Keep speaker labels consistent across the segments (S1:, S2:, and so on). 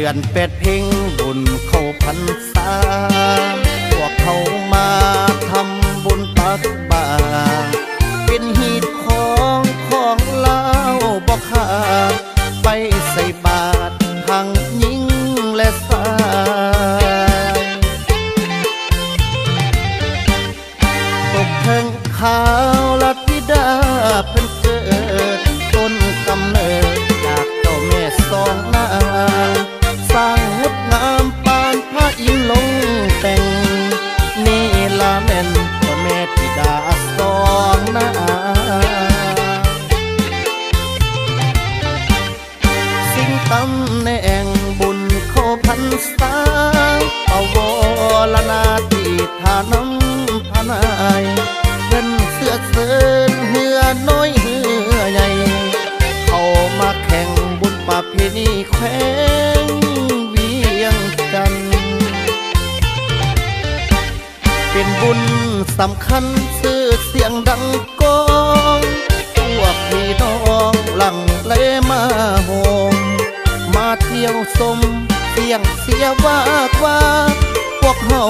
S1: อนเป็ดเพ่งบุญเข้าพรรษาพวกเขามาทำบุญตักบาตรเป็นหีดของเล่าบอกขาดไปใส่บาตรทั้งหญิงและชายตกเพิ่งขาวลัทธิดาเพิ่นเกิดต้นกำเนิดจากเจ้าแม่สองนางสร้างงดงามปานพระอินทร์ลงแต่งนี่ละแม่นเจ้าแม่ธิดาสองนางสิ่งตำแหน่งบุญเข้าพรรษาเอาวรนาทีทาน้ำพนายเงินเสื้อเสินเหือน้อยเหือใหญ่เข้ามาแข่งบุญประเพณีแขวงเวียงจันทน์เป็นบุญสำคัญชื่อเสียงดังก้องพวกพี่น้องหลั่งไหลมาโฮมมาเที่ยวชมเสียงเสียว่ากว่าพวกเฮา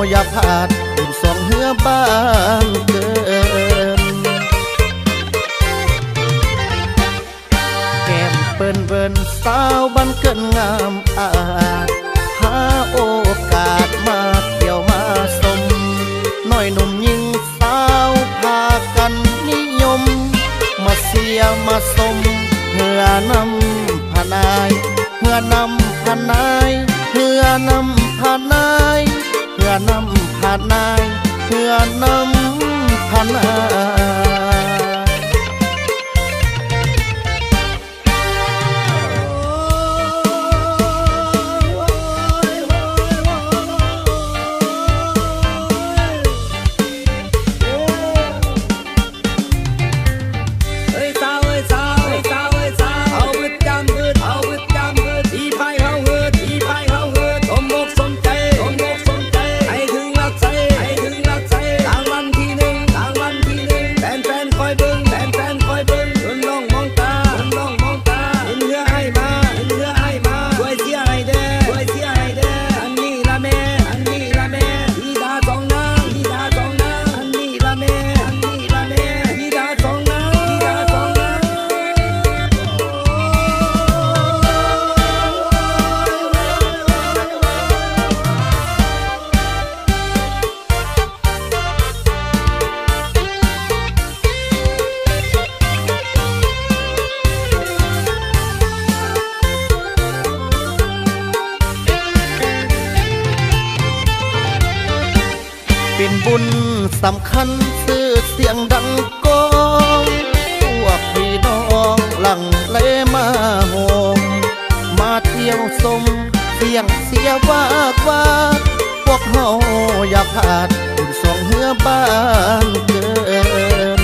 S1: อย่าพลาดบุญสองเหือบ้านเกินแก้มเปิ้นเบิ่นสาวบ้านเกินงามอาจหาโอกาสมาเที่ยวมาชมน้อยหนุ่มยิ่งสาวพากันนิยมมาเสียมาสมเหือนำพนายเหือนำพนายเหือนำพนายเหือนำพนายเหือนำพนายเป็นบุญสำคัญชื่อเสียงดังก้องพวกพี่น้องหลั่งไหลมาโฮมมาเที่ยวชมเสียงเสียว่ากว่าพวกเฮาอย่าพลาดบุญสองเหือบ้านเกิน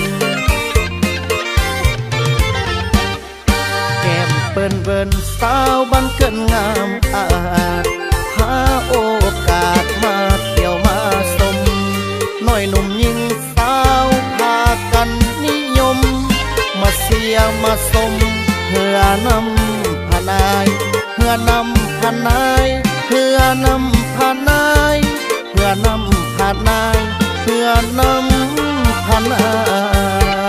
S1: แก้มเปิ้นเบิ่นสาวบ้านเกินงามอาจหาโอกาสมาเที่ยวมาชมน้อยหนุ่มยิ่งสาวพากันนิยมมาเสียมาสมเหือนำพนายเหือนำพนายเหือนำพนายเหือนำพนายเหือนำพนาย